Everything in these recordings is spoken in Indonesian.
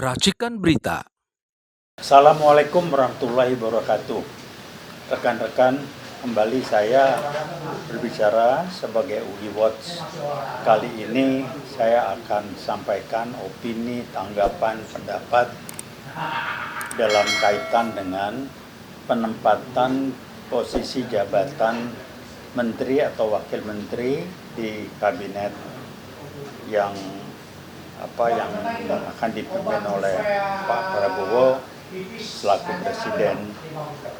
Racikan Berita. Assalamualaikum warahmatullahi wabarakatuh. Rekan-rekan, kembali saya berbicara sebagai UI Watch. Kali ini saya akan sampaikan opini, tanggapan, pendapat dalam kaitan dengan penempatan posisi jabatan menteri atau wakil menteri di kabinet yang akan dipimpin oleh Pak Prabowo selaku presiden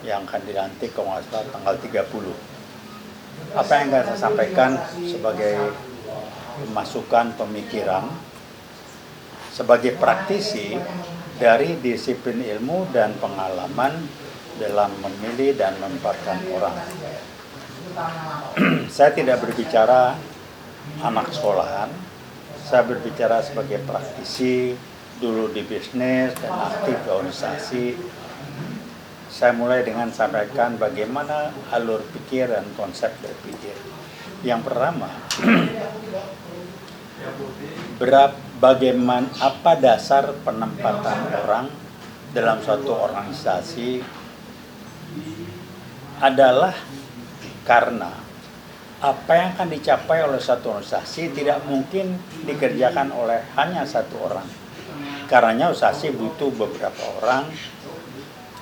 yang akan dilantik kalau nggak salah tanggal 30. Apa yang akan saya sampaikan sebagai masukan pemikiran sebagai praktisi dari disiplin ilmu dan pengalaman dalam memilih dan menempatkan orang. Saya tidak berbicara anak sekolahan, saya berbicara sebagai praktisi, dulu di bisnis dan aktif di organisasi. Saya mulai dengan sampaikan bagaimana alur pikir dan konsep berpikir. Yang pertama, bagaimana apa dasar penempatan orang dalam suatu organisasi adalah karena apa yang akan dicapai oleh satu organisasi tidak mungkin dikerjakan oleh hanya satu orang. Karenanya organisasi butuh beberapa orang,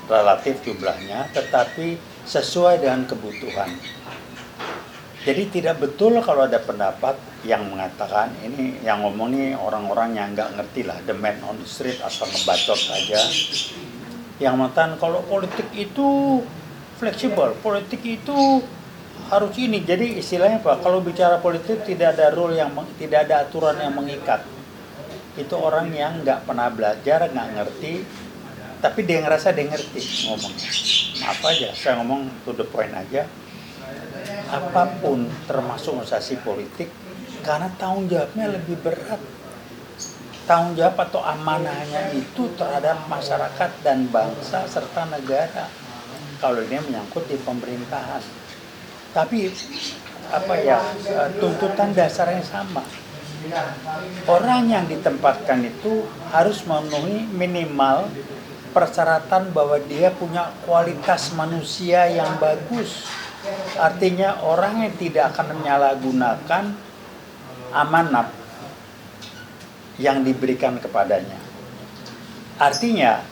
relatif jumlahnya, tetapi sesuai dengan kebutuhan. Jadi tidak betul kalau ada pendapat yang mengatakan ini, yang ngomong ini orang-orang yang nggak ngerti lah, the man on the street asal ngebacot aja. Yang mengatakan kalau politik itu fleksibel, politik itu harus ini. Jadi istilahnya apa? Kalau bicara politik tidak ada rule tidak ada aturan yang mengikat. Itu orang yang nggak pernah belajar, nggak ngerti, tapi dia ngerasa dia ngerti ngomongnya. Maaf aja, saya ngomong to the point aja. Apapun termasuk organisasi politik, karena tanggung jawabnya lebih berat. Tanggung jawab atau amanahnya itu terhadap masyarakat dan bangsa serta negara. Kalau ini menyangkut di pemerintahan. Tapi tuntutan dasarnya sama. Orang yang ditempatkan itu harus memenuhi minimal persyaratan bahwa dia punya kualitas manusia yang bagus. Artinya orang yang tidak akan menyalahgunakan amanat yang diberikan kepadanya. Artinya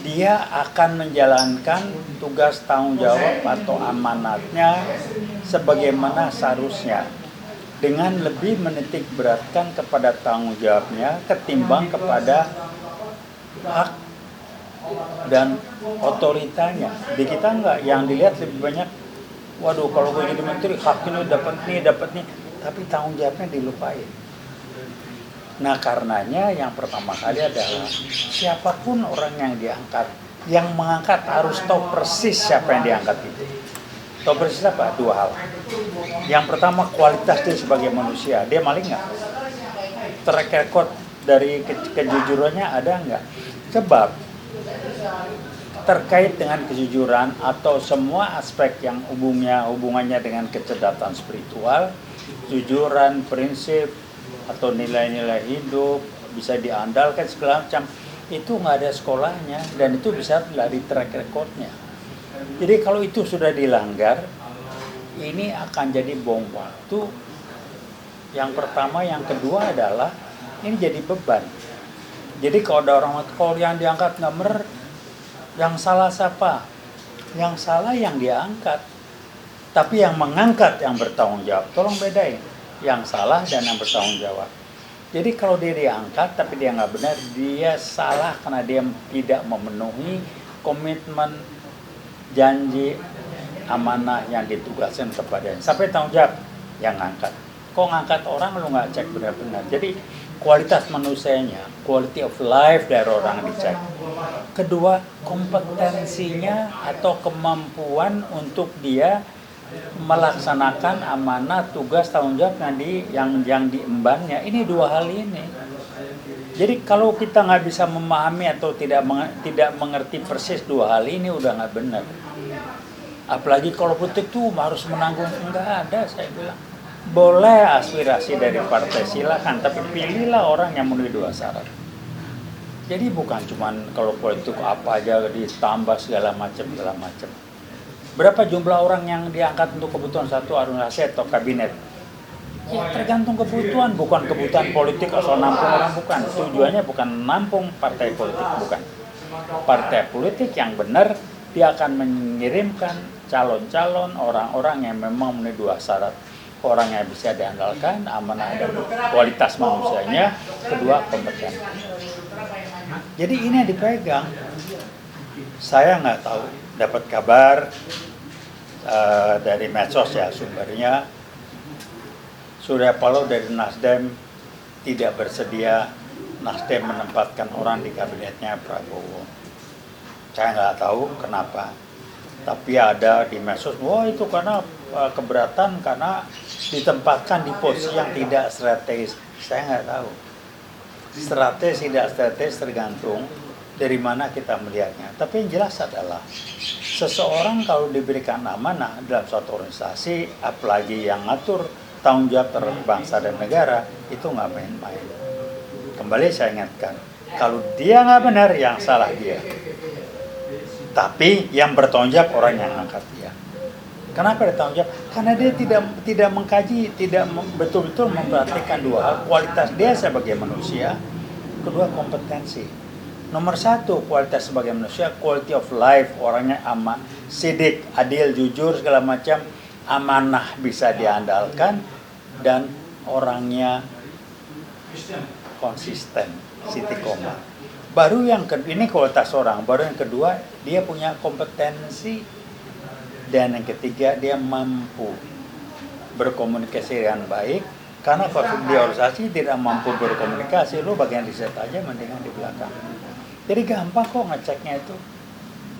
dia akan menjalankan tugas tanggung jawab atau amanatnya sebagaimana seharusnya, dengan lebih menitik beratkan kepada tanggung jawabnya ketimbang kepada hak dan otoritanya. Di kita enggak, yang dilihat lebih banyak, waduh kalau gue jadi menteri hak ini dapat nih, tapi tanggung jawabnya dilupain. Nah karenanya yang pertama kali adalah siapapun orang yang diangkat, yang mengangkat harus tahu persis siapa yang diangkat itu. Tahu persis apa? Dua hal. Yang pertama kualitas dia sebagai manusia, dia maling nggak? Track record dari kejujurannya ada nggak? Sebab terkait dengan kejujuran atau semua aspek yang hubungannya dengan kecerdasan spiritual, kejujuran, prinsip, atau nilai-nilai hidup, bisa diandalkan segala macam, itu nggak ada sekolahnya dan itu bisa dari track recordnya. Jadi kalau itu sudah dilanggar, ini akan jadi bom waktu. Yang pertama, yang kedua adalah ini jadi beban. Jadi kalau ada orang kalau yang diangkat nggak benar, yang salah siapa? Yang salah yang diangkat, tapi yang mengangkat yang bertanggung jawab. Tolong bedain yang salah dan yang bertanggung jawab. Jadi kalau dia diangkat tapi dia nggak benar, dia salah karena dia tidak memenuhi komitmen, janji, amanah yang ditugaskan kepadanya. Sampai tanggung jawab yang ngangkat. Kok ngangkat orang lu nggak cek benar-benar. Jadi kualitas manusianya, quality of life dari orang dicek. Kedua, kompetensinya atau kemampuan untuk dia melaksanakan amanah, tugas, tanggung jawab yang diembannya. Ini dua hal ini. Jadi kalau kita nggak bisa memahami atau tidak mengerti persis dua hal ini, udah nggak benar. Apalagi kalau politik tuh harus menanggung, enggak ada, saya bilang. Boleh aspirasi dari partai silakan, tapi pilihlah orang yang memenuhi dua syarat. Jadi bukan cuman kalau politik apa aja ditambah segala macam. Berapa jumlah orang yang diangkat untuk kebutuhan satu organisasi atau kabinet? Ya tergantung kebutuhan, bukan kebutuhan politik asal nampung orang, bukan. Tujuannya bukan nampung partai politik, bukan. Partai politik yang benar, dia akan mengirimkan calon-calon orang-orang yang memang memenuhi dua syarat. Orang yang bisa diandalkan, amanah dan kualitas manusianya, kedua kompeten. Jadi ini yang dipegang. Saya nggak tahu, dapat kabar dari medsos ya sumbernya, Surya Paloh dari Nasdem tidak bersedia Nasdem menempatkan orang di kabinetnya Prabowo. Saya nggak tahu kenapa, tapi ada di medsos, wah itu karena keberatan karena ditempatkan di posisi yang tidak strategis. Saya nggak tahu. Strategis tidak strategis tergantung dari mana kita melihatnya. Tapi yang jelas adalah seseorang kalau diberikan amanah dalam suatu organisasi, apalagi yang ngatur tanggung jawab terhadap bangsa dan negara, itu nggak main-main. Kembali saya ingatkan, kalau dia nggak benar, yang salah dia. Tapi yang bertanggung jawab orang yang angkat dia. Kenapa dia tanggung jawab? Karena dia tidak mengkaji, tidak betul-betul memperhatikan dua hal: kualitas dia sebagai manusia, kedua kompetensi. Nomor satu, kualitas sebagai manusia, quality of life, orangnya aman, sidik, adil, jujur, segala macam, amanah, bisa diandalkan, dan orangnya konsisten, istiqomah. Baru yang kedua, ini kualitas orang. Baru yang kedua, dia punya kompetensi. Dan yang ketiga, dia mampu berkomunikasi dengan baik. Karena kalau di organisasi tidak mampu berkomunikasi, lo bagian riset aja mendingan di belakang. Jadi gampang kok ngeceknya itu.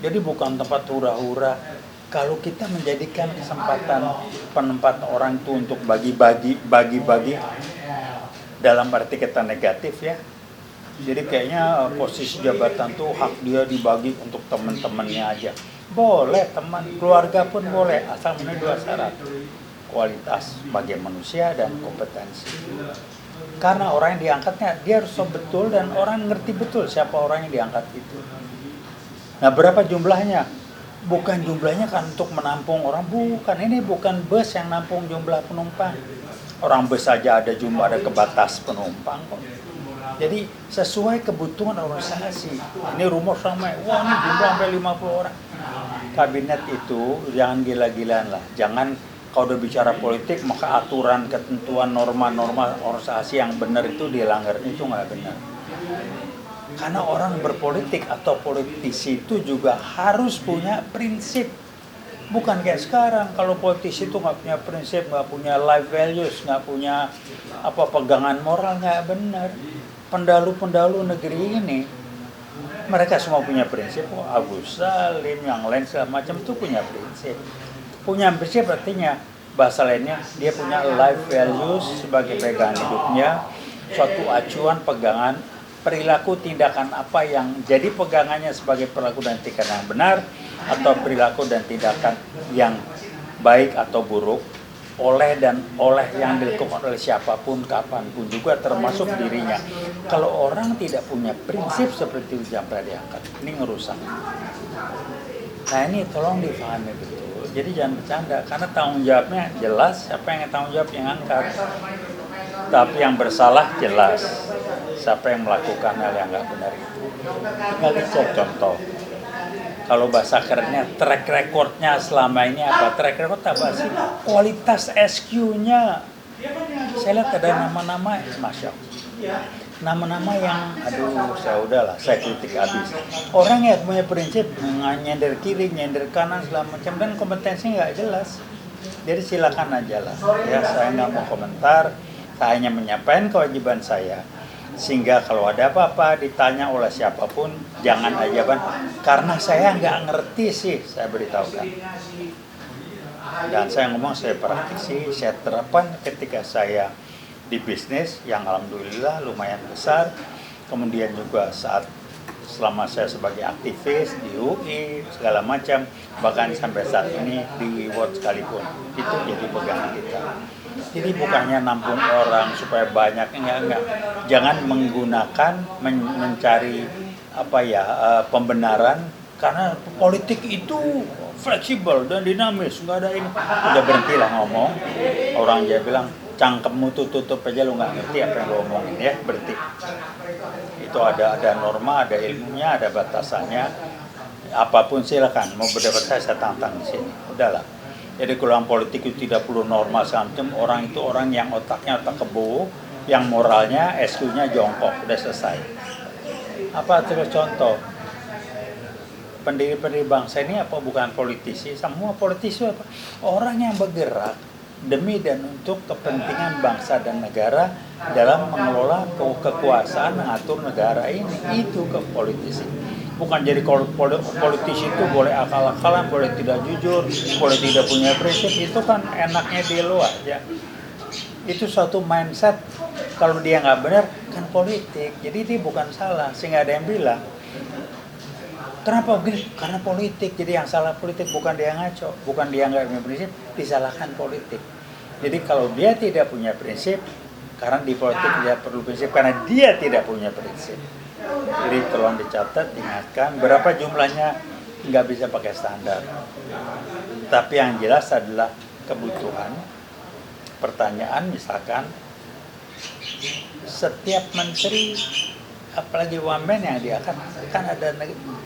Jadi bukan tempat hura-hura. Kalau kita menjadikan kesempatan penempatan orang itu untuk bagi-bagi dalam arti kata negatif ya. Jadi kayaknya posisi jabatan tuh hak dia dibagi untuk teman-temannya aja. Boleh teman, keluarga pun boleh, asal memenuhi dua syarat. Kualitas sebagai manusia dan kompetensi. Karena orang yang diangkatnya, dia harus tahu betul dan orang ngerti betul siapa orang yang diangkat itu. Nah berapa jumlahnya? Bukan jumlahnya kan untuk menampung orang, bukan. Ini bukan bus yang nampung jumlah penumpang. Orang bus saja ada jumlah, ada kebatas penumpang kok. Jadi sesuai kebutuhan organisasi. Ini rumor sampai, wah ini jumlah sampai 50 orang. Kabinet itu jangan gila-gilaan lah. Jangan kalau udah bicara politik maka aturan, ketentuan, norma-norma organisasi yang benar itu dilanggar. Itu nggak benar. Karena orang berpolitik atau politisi itu juga harus punya prinsip. Bukan kayak sekarang, kalau politisi itu nggak punya prinsip, nggak punya life values, nggak punya pegangan moral, nggak benar. Pendalu-pendalu negeri ini, mereka semua punya prinsip. Agus Salim, yang lain segala macam itu punya prinsip. Punya prinsip artinya, bahasa lainnya, dia punya life values sebagai pegangan hidupnya, suatu acuan, pegangan, perilaku, tindakan apa yang jadi pegangannya sebagai perilaku dan tindakan yang benar, atau perilaku dan tindakan yang baik atau buruk, oleh yang dilakukan oleh siapapun, kapanpun, juga termasuk dirinya. Kalau orang tidak punya prinsip seperti itu, jangan pernah diangkat. Ini ngerusak. Nah ini tolong difahami betul. Jadi jangan bercanda, karena tanggung jawabnya jelas. Siapa yang tanggung jawab yang angkat. Tapi yang bersalah jelas. Siapa yang melakukan hal yang nggak benar itu. Tinggal dicek contoh. Kalau bahasa kerennya track recordnya selama ini apa? Track record apa sih? Kualitas SQ-nya. Saya lihat ada nama-nama, Masya Allah. Nama-nama yang, saya udahlah, saya kritik habis. Orang yang punya prinsip, nyender kiri, nyender kanan, segala macam, dan kompetensi nggak jelas. Jadi silakan aja lah. Ya, saya nggak mau komentar, saya hanya menyampaikan kewajiban saya. Sehingga kalau ada apa-apa ditanya oleh siapapun, jangan ajaban, karena saya nggak ngerti sih, saya beritahukan. Dan saya ngomong, saya praktisi, saya terapkan ketika saya di bisnis yang alhamdulillah lumayan besar. Kemudian juga selama saya sebagai aktivis di UI, segala macam, bahkan sampai saat ini di World sekalipun, itu jadi pegangan kita. Jadi bukannya nampung orang supaya banyak, enggak. Jangan menggunakan mencari pembenaran, karena politik itu fleksibel dan dinamis, nggak ada ini. Udah berhentilah ngomong. Orang dia bilang cangkemmu tutup aja, lu nggak ngerti apa yang lu omongin, ya berhenti. Itu ada norma, ada ilmunya, ada batasannya. Apapun silakan, mau berdebat saya tantang di sini. Udahlah. Jadi kalau politik itu tidak perlu norma macam, orang itu orang yang otaknya otak kebo, yang moralnya SQ-nya jongkok, udah selesai. Apa terus contoh? Pendiri-pendiri bangsa ini apa bukan politisi? Semua politisi apa? Orang yang bergerak demi dan untuk kepentingan bangsa dan negara dalam mengelola kekuasaan, mengatur negara ini. Itu ke politisi. Bukan jadi politisi itu boleh akal-akalan, boleh tidak jujur, boleh tidak punya prinsip. Itu kan enaknya di luar ya. Itu suatu mindset. Kalau dia nggak benar kan politik. Jadi dia bukan salah. Sehingga ada yang bilang, kenapa begini? Karena politik. Jadi yang salah politik, bukan dia ngaco, bukan dia nggak punya prinsip, disalahkan politik. Jadi kalau dia tidak punya prinsip, karena di politik dia perlu prinsip karena dia tidak punya prinsip. Jadi tolong dicatat, ingatkan berapa jumlahnya, nggak bisa pakai standar. Tapi yang jelas adalah kebutuhan. Pertanyaan misalkan, setiap menteri, apalagi wamen yang diangkat, kan ada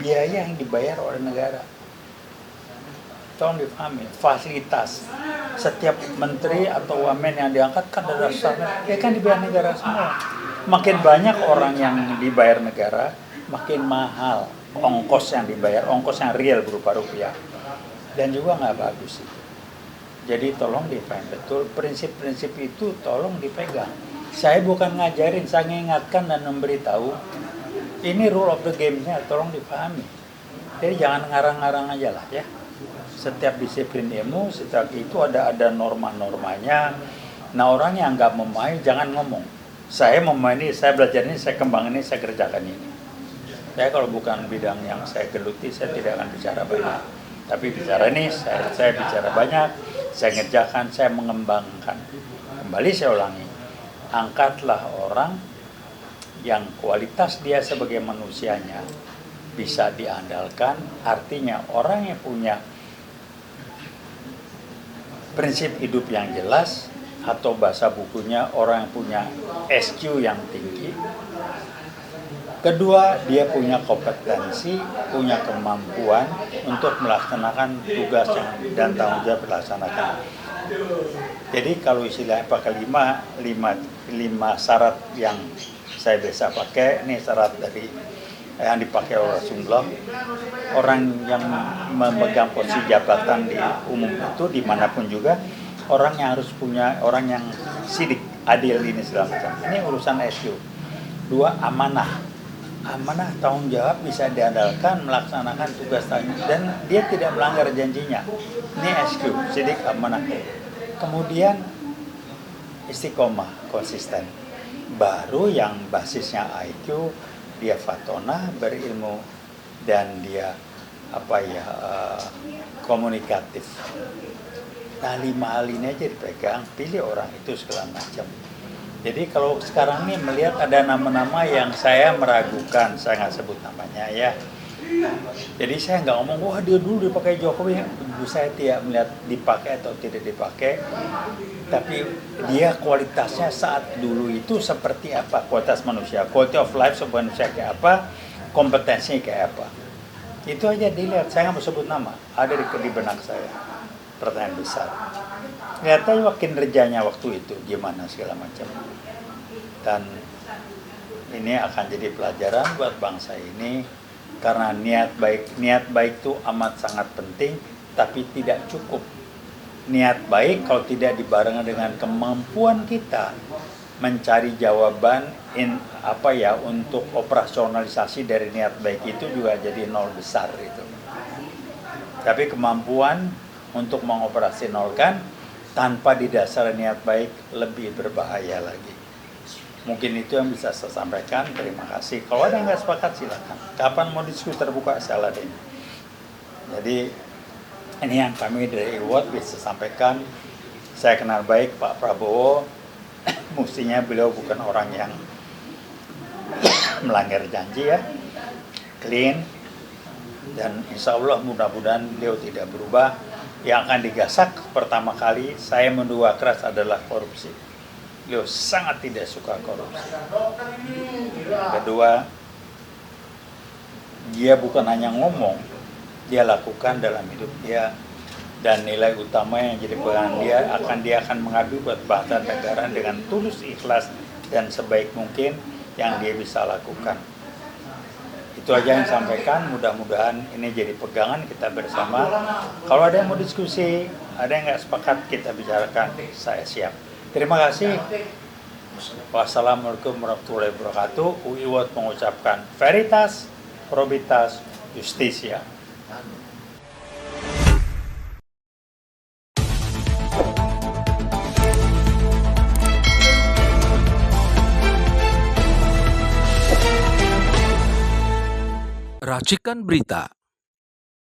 biaya yang dibayar oleh negara. Tolong dipahami, fasilitas. Setiap menteri atau wamen yang diangkat kan ada dasarnya, ya kan dibayar negara semua. Makin banyak orang yang dibayar negara, makin mahal ongkos yang dibayar, ongkos yang real berupa rupiah. Dan juga nggak bagus itu. Jadi tolong dipahami betul, prinsip-prinsip itu tolong dipegang. Saya bukan ngajarin, saya mengingatkan dan memberitahu. Ini rule of the game-nya, tolong dipahami. Jadi jangan ngarang-ngarang aja lah ya. Setiap disiplin ilmu, setiap itu ada norma-normanya. Nah orang yang nggak memahami, jangan ngomong. Saya memahami, saya belajar ini, saya kembang ini, saya kerjakan ini. Saya kalau bukan bidang yang saya geluti, saya tidak akan bicara banyak. Tapi bicara ini, saya bicara banyak, saya ngerjakan, saya mengembangkan. Kembali saya ulangi, angkatlah orang yang kualitas dia sebagai manusianya bisa diandalkan, artinya orang yang punya prinsip hidup yang jelas, atau bahasa bukunya orang yang punya SQ yang tinggi. Kedua, dia punya kompetensi, punya kemampuan untuk melaksanakan tugas dan tanggung jawab dilaksanakan. Jadi kalau istilahnya pakai lima syarat yang saya biasa pakai, ini syarat dari yang dipakai oleh Rasulullah. Orang yang memegang posisi jabatan di umum itu dimanapun juga, orang yang harus punya, orang yang sidik, adil ini segala macam. Ini urusan SQ. Dua, amanah. Amanah, tanggung jawab, bisa diandalkan, melaksanakan tugas dan dia tidak melanggar janjinya. Ini SQ, sidik, amanah. Kemudian istiqomah, konsisten. Baru yang basisnya IQ, dia fatonah, berilmu, dan dia komunikatif. Nah 5 hal ini aja dipegang, pilih orang itu segala macam. Jadi kalau sekarang ini melihat ada nama-nama yang saya meragukan, saya nggak sebut namanya ya. Jadi saya nggak ngomong, wah dia dulu dipakai Jokowi. Saya tidak melihat dipakai atau tidak dipakai. Tapi dia kualitasnya saat dulu itu seperti apa, kualitas manusia, quality of life sebuah manusia kayak apa, kompetensinya kayak apa. Itu aja dilihat, saya nggak mau sebut nama, ada di benak saya. Pertanyaan besar. Lihat aja kinerjanya waktu itu gimana segala macam. Dan ini akan jadi pelajaran buat bangsa ini, karena niat baik itu amat sangat penting, tapi tidak cukup. Niat baik kalau tidak dibarengi dengan kemampuan kita mencari jawaban untuk operasionalisasi dari niat baik itu juga jadi nol besar itu. Tapi kemampuan untuk mengoperasionalkan tanpa didasari niat baik lebih berbahaya lagi. Mungkin itu yang bisa saya sampaikan. Terima kasih. Kalau ada yang nggak sepakat silakan. Kapan mau diskusi terbuka saya ladeni. Jadi ini yang kami dari IWOT bisa sampaikan. Saya kenal baik Pak Prabowo, mestinya beliau bukan orang yang melanggar janji ya, clean, dan insya Allah mudah-mudahan beliau tidak berubah. Yang akan digasak pertama kali saya mendua keras adalah korupsi. Beliau sangat tidak suka korupsi. Kedua, dia bukan hanya ngomong, dia lakukan dalam hidup dia, dan nilai utama yang jadi pegangan dia akan mengabdi buat bangsa dan negara dengan tulus, ikhlas, dan sebaik mungkin yang dia bisa lakukan. Itu aja yang sampaikan, mudah-mudahan ini jadi pegangan kita bersama. Kalau ada yang mau diskusi, ada yang nggak sepakat, kita bicarakan, saya siap. Terima kasih. Wassalamualaikum warahmatullahi wabarakatuh. Uiwat mengucapkan veritas, probitas, justisia. Racikan Berita